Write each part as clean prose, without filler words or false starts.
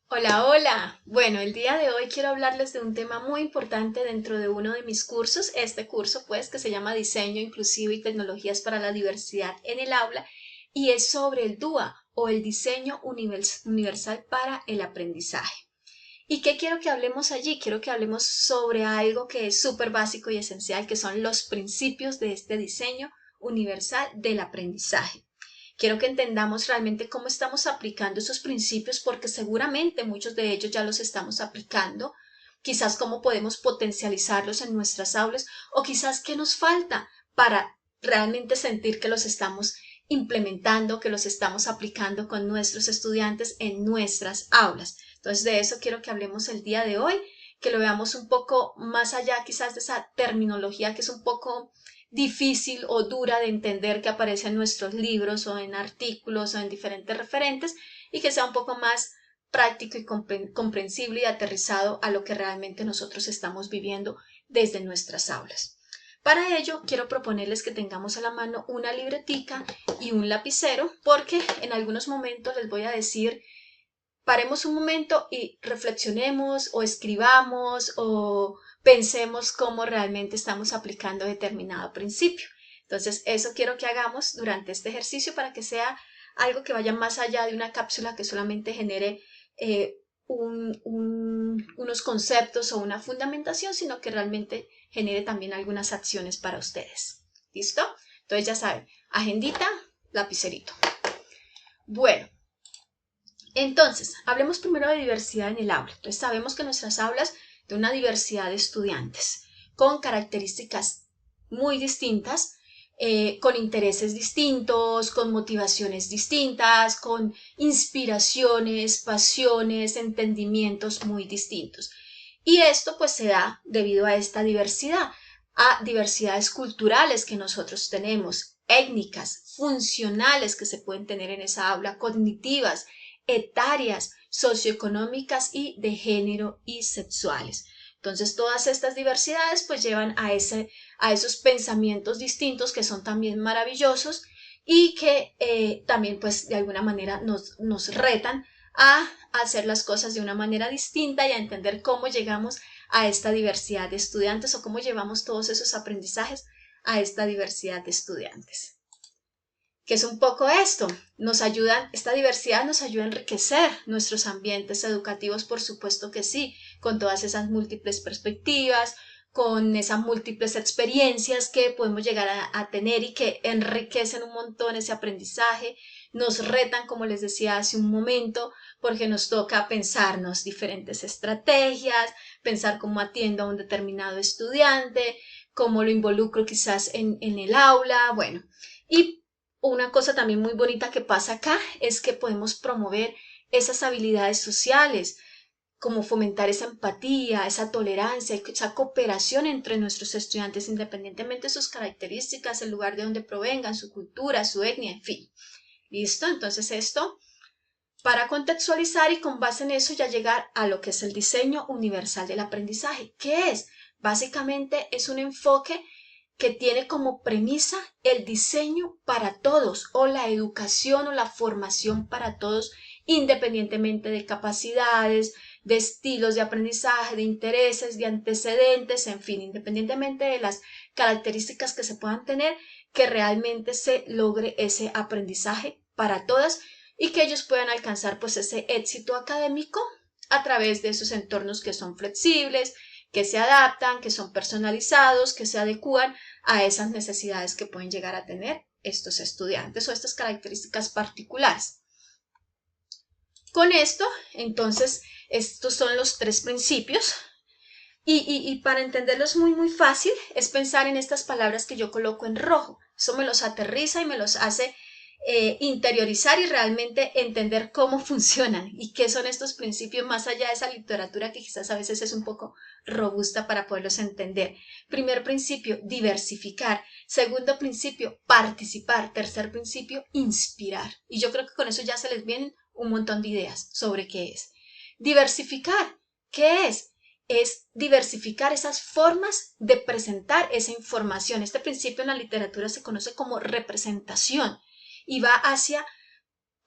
Hola, hola. Bueno, el día de hoy quiero hablarles de un tema muy importante dentro de uno de mis cursos. Este curso, pues, que se llama Diseño Inclusivo y Tecnologías para la Diversidad en el Aula, y es sobre el DUA o el Diseño Universal para el Aprendizaje. ¿Y qué quiero que hablemos allí? Quiero que hablemos sobre algo que es súper básico y esencial, que son los principios de este diseño universal del aprendizaje. Quiero que entendamos realmente cómo estamos aplicando esos principios porque seguramente muchos de ellos ya los estamos aplicando, quizás cómo podemos potencializarlos en nuestras aulas o quizás qué nos falta para realmente sentir que los estamos implementando, que los estamos aplicando con nuestros estudiantes en nuestras aulas. Entonces de eso quiero que hablemos el día de hoy, que lo veamos un poco más allá quizás de esa terminología que es un poco difícil o dura de entender que aparece en nuestros libros o en artículos o en diferentes referentes y que sea un poco más práctico y comprensible y aterrizado a lo que realmente nosotros estamos viviendo desde nuestras aulas. Para ello, quiero proponerles que tengamos a la mano una libretica y un lapicero, porque en algunos momentos les voy a decir paremos un momento y reflexionemos o escribamos o pensemos cómo realmente estamos aplicando determinado principio. Entonces, eso quiero que hagamos durante este ejercicio para que sea algo que vaya más allá de una cápsula que solamente genere unos conceptos o una fundamentación, sino que realmente genere también algunas acciones para ustedes. ¿Listo? Entonces ya saben, agendita, lapicerito. Bueno, entonces, hablemos primero de diversidad en el aula. Entonces, sabemos que nuestras aulas de una diversidad de estudiantes con características muy distintas, con intereses distintos, con motivaciones distintas, con inspiraciones, pasiones, entendimientos muy distintos. Y esto pues se da debido a esta diversidad, a diversidades culturales que nosotros tenemos, étnicas, funcionales que se pueden tener en esa aula, cognitivas, etarias, socioeconómicas y de género y sexuales. Entonces, todas estas diversidades pues llevan a esos pensamientos distintos que son también maravillosos y que también pues de alguna manera nos retan a hacer las cosas de una manera distinta y a entender cómo llegamos a esta diversidad de estudiantes o cómo llevamos todos esos aprendizajes a esta diversidad de estudiantes. ¿Qué es un poco esto? Esta diversidad nos ayuda a enriquecer nuestros ambientes educativos, por supuesto que sí, con todas esas múltiples perspectivas, con esas múltiples experiencias que podemos llegar a tener y que enriquecen un montón ese aprendizaje, nos retan, como les decía hace un momento, porque nos toca pensarnos diferentes estrategias, pensar cómo atiendo a un determinado estudiante, cómo lo involucro quizás en el aula, bueno, y una cosa también muy bonita que pasa acá es que podemos promover esas habilidades sociales, como fomentar esa empatía, esa tolerancia, esa cooperación entre nuestros estudiantes, independientemente de sus características, el lugar de donde provengan, su cultura, su etnia, en fin. ¿Listo? Entonces esto para contextualizar y con base en eso ya llegar a lo que es el diseño universal del aprendizaje. ¿Qué es? Básicamente es un enfoque que tiene como premisa el diseño para todos o la educación o la formación para todos, independientemente de capacidades, de estilos de aprendizaje, de intereses, de antecedentes, en fin, independientemente de las características que se puedan tener, que realmente se logre ese aprendizaje para todas y que ellos puedan alcanzar pues ese éxito académico a través de esos entornos que son flexibles, que se adaptan, que son personalizados, que se adecúan a esas necesidades que pueden llegar a tener estos estudiantes o estas características particulares. Con esto, entonces, estos son los tres principios y para entenderlos muy fácil es pensar en estas palabras que yo coloco en rojo. Eso me los aterriza y me los hace interiorizar y realmente entender cómo funcionan y qué son estos principios más allá de esa literatura que quizás a veces es un poco robusta para poderlos entender. Primer principio, diversificar. Segundo principio, participar. Tercer principio, inspirar. Y yo creo que con eso ya se les vienen un montón de ideas sobre qué es. Diversificar. ¿Qué es? Es diversificar esas formas de presentar esa información. Este principio en la literatura se conoce como representación y va hacia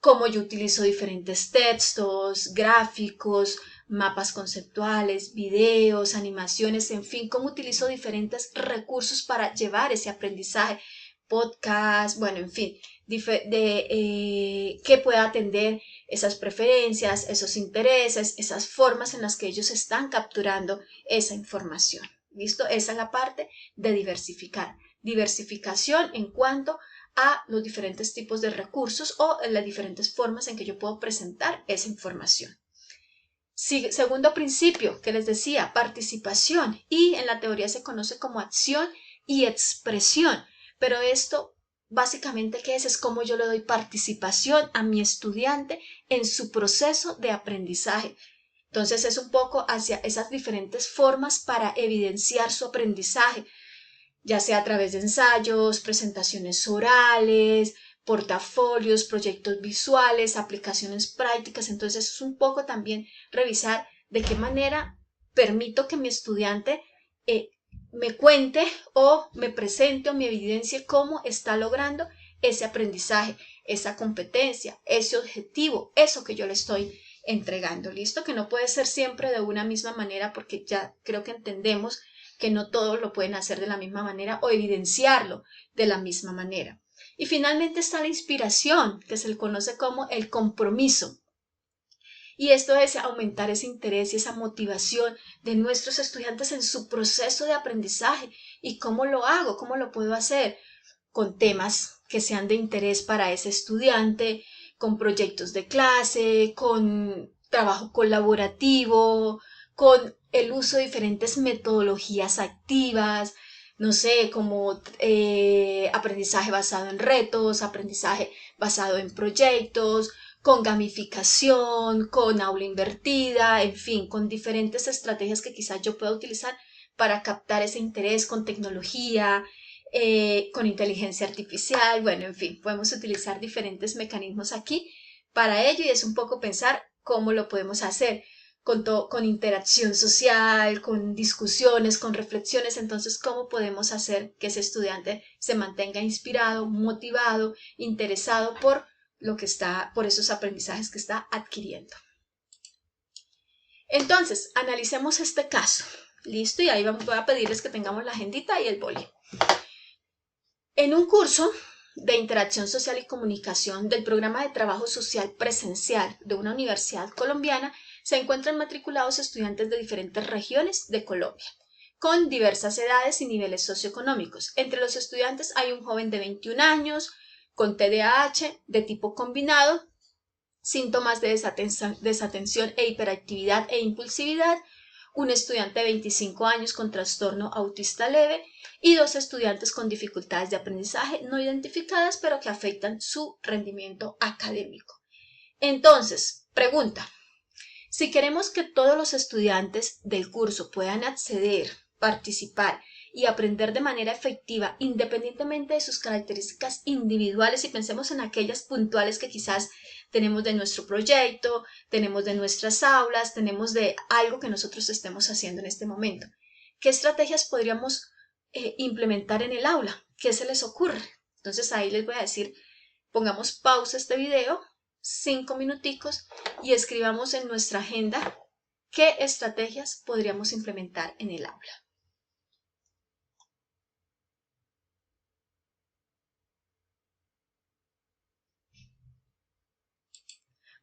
cómo yo utilizo diferentes textos, gráficos, mapas conceptuales, videos, animaciones, en fin, cómo utilizo diferentes recursos para llevar ese aprendizaje, podcast, bueno, en fin, que pueda atender esas preferencias, esos intereses, esas formas en las que ellos están capturando esa información. ¿Listo? Esa es la parte de diversificar. Diversificación en cuanto a los diferentes tipos de recursos o las diferentes formas en que yo puedo presentar esa información. Segundo principio que les decía, participación, y en la teoría se conoce como acción y expresión, pero esto básicamente ¿qué es? Es cómo yo le doy participación a mi estudiante en su proceso de aprendizaje. Entonces es un poco hacia esas diferentes formas para evidenciar su aprendizaje, ya sea a través de ensayos, presentaciones orales, portafolios, proyectos visuales, aplicaciones prácticas. Entonces es un poco también revisar de qué manera permito que mi estudiante me cuente o me presente o me evidencie cómo está logrando ese aprendizaje, esa competencia, ese objetivo, eso que yo le estoy entregando. ¿Listo? Que no puede ser siempre de una misma manera, porque ya creo que entendemos que no todos lo pueden hacer de la misma manera o evidenciarlo de la misma manera. Y finalmente está la inspiración, que se le conoce como el compromiso. Y esto es aumentar ese interés y esa motivación de nuestros estudiantes en su proceso de aprendizaje. ¿Y cómo lo hago? ¿Cómo lo puedo hacer? Con temas que sean de interés para ese estudiante, con proyectos de clase, con trabajo colaborativo, con el uso de diferentes metodologías activas, no sé, como aprendizaje basado en retos, aprendizaje basado en proyectos, con gamificación, con aula invertida, en fin, con diferentes estrategias que quizás yo pueda utilizar para captar ese interés con tecnología, con inteligencia artificial, bueno, en fin, podemos utilizar diferentes mecanismos aquí para ello y es un poco pensar cómo lo podemos hacer con interacción social, con discusiones, con reflexiones. Entonces, ¿cómo podemos hacer que ese estudiante se mantenga inspirado, motivado, interesado por por esos aprendizajes que está adquiriendo? Entonces, analicemos este caso. Listo, y ahí voy a pedirles que tengamos la agendita y el boli. En un curso de interacción social y comunicación del programa de trabajo social presencial de una universidad colombiana se encuentran matriculados estudiantes de diferentes regiones de Colombia, con diversas edades y niveles socioeconómicos. Entre los estudiantes hay un joven de 21 años con TDAH de tipo combinado, síntomas de desatención e hiperactividad e impulsividad, un estudiante de 25 años con trastorno autista leve y 2 estudiantes con dificultades de aprendizaje no identificadas pero que afectan su rendimiento académico. Entonces, pregunta, si queremos que todos los estudiantes del curso puedan acceder, participar y aprender de manera efectiva independientemente de sus características individuales, y pensemos en aquellas puntuales que quizás tenemos de nuestro proyecto, tenemos de nuestras aulas, tenemos de algo que nosotros estemos haciendo en este momento. ¿Qué estrategias podríamos implementar en el aula? ¿Qué se les ocurre? Entonces ahí les voy a decir, pongamos pausa a este video, 5 minuticos, y escribamos en nuestra agenda qué estrategias podríamos implementar en el aula.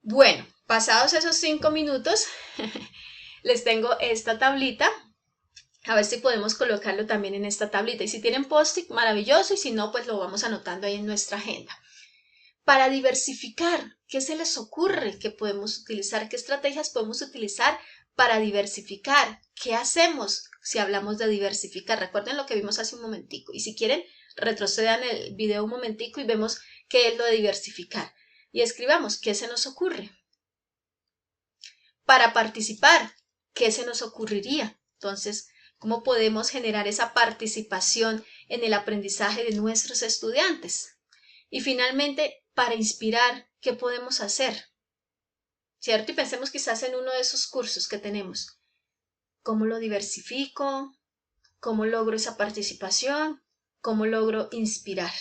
Bueno, pasados esos 5 minutos, les tengo esta tablita. A ver si podemos colocarlo también en esta tablita. Y si tienen post-it, maravilloso. Y si no, pues lo vamos anotando ahí en nuestra agenda. Para diversificar, ¿qué se les ocurre que podemos utilizar? ¿Qué estrategias podemos utilizar para diversificar? ¿Qué hacemos si hablamos de diversificar? Recuerden lo que vimos hace un momentico. Y si quieren, retrocedan el video un momentico y vemos qué es lo de diversificar. Y escribamos, ¿qué se nos ocurre? Para participar, ¿qué se nos ocurriría? Entonces, ¿cómo podemos generar esa participación en el aprendizaje de nuestros estudiantes? Y finalmente, para inspirar, ¿qué podemos hacer? ¿Cierto? Y pensemos quizás en uno de esos cursos que tenemos. ¿Cómo lo diversifico? ¿Cómo logro esa participación? ¿Cómo logro inspirar?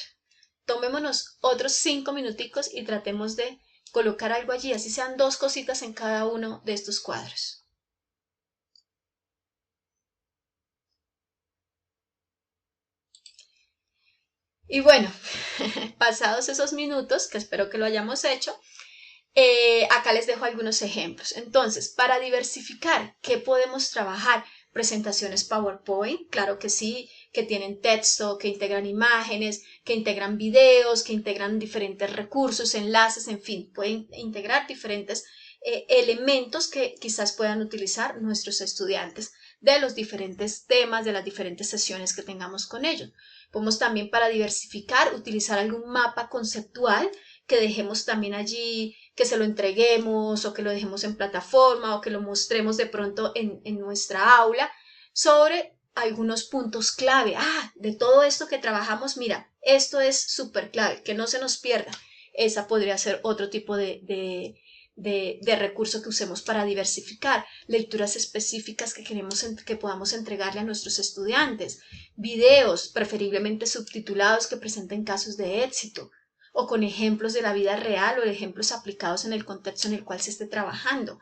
Tomémonos otros 5 minuticos y tratemos de colocar algo allí, así sean 2 cositas en cada uno de estos cuadros. Y bueno, pasados esos minutos, que espero que lo hayamos hecho, acá les dejo algunos ejemplos. Entonces, para diversificar, ¿qué podemos trabajar? Presentaciones PowerPoint, claro que sí, que tienen texto, que integran imágenes, que integran videos, que integran diferentes recursos, enlaces, en fin, pueden integrar diferentes elementos que quizás puedan utilizar nuestros estudiantes de los diferentes temas, de las diferentes sesiones que tengamos con ellos. Podemos también, para diversificar, utilizar algún mapa conceptual que dejemos también allí, que se lo entreguemos o que lo dejemos en plataforma o que lo mostremos de pronto en nuestra aula sobre algunos puntos clave. De todo esto que trabajamos, mira, esto es súper clave, que no se nos pierda. Esa podría ser otro tipo de recurso que usemos para diversificar, lecturas específicas que podamos entregarle a nuestros estudiantes, videos preferiblemente subtitulados que presenten casos de éxito, o con ejemplos de la vida real o ejemplos aplicados en el contexto en el cual se esté trabajando,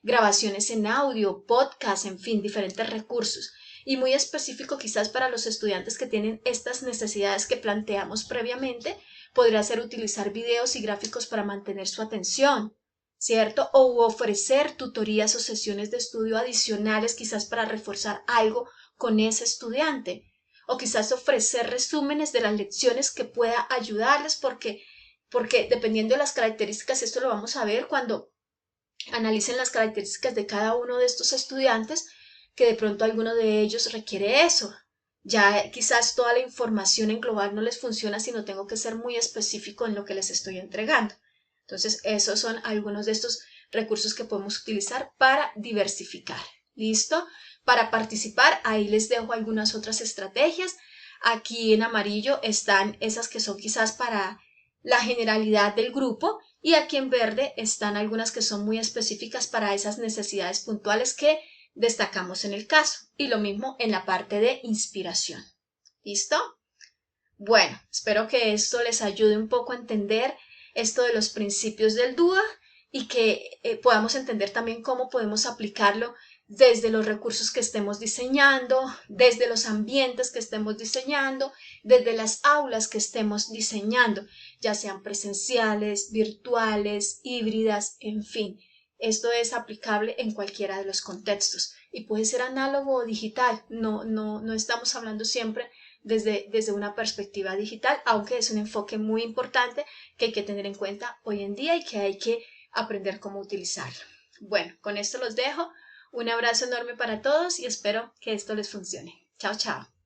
grabaciones en audio, podcast, en fin, diferentes recursos. Y muy específico quizás para los estudiantes que tienen estas necesidades que planteamos previamente, podría ser utilizar videos y gráficos para mantener su atención, ¿cierto? O ofrecer tutorías o sesiones de estudio adicionales quizás para reforzar algo con ese estudiante. O quizás ofrecer resúmenes de las lecciones que pueda ayudarles porque dependiendo de las características, esto lo vamos a ver cuando analicen las características de cada uno de estos estudiantes, que de pronto alguno de ellos requiere eso. Ya quizás toda la información en global no les funciona, sino tengo que ser muy específico en lo que les estoy entregando. Entonces, esos son algunos de estos recursos que podemos utilizar para diversificar. ¿Listo? Para participar, ahí les dejo algunas otras estrategias. Aquí en amarillo están esas que son quizás para la generalidad del grupo y aquí en verde están algunas que son muy específicas para esas necesidades puntuales que destacamos en el caso. Y lo mismo en la parte de inspiración. ¿Listo? Bueno, espero que esto les ayude un poco a entender esto de los principios del DUA y que podamos entender también cómo podemos aplicarlo desde los recursos que estemos diseñando, desde los ambientes que estemos diseñando, desde las aulas que estemos diseñando, ya sean presenciales, virtuales, híbridas, en fin. Esto es aplicable en cualquiera de los contextos y puede ser análogo o digital. No estamos hablando siempre desde una perspectiva digital, aunque es un enfoque muy importante que hay que tener en cuenta hoy en día y que hay que aprender cómo utilizarlo. Bueno, con esto los dejo. Un abrazo enorme para todos y espero que esto les funcione. Chao, chao.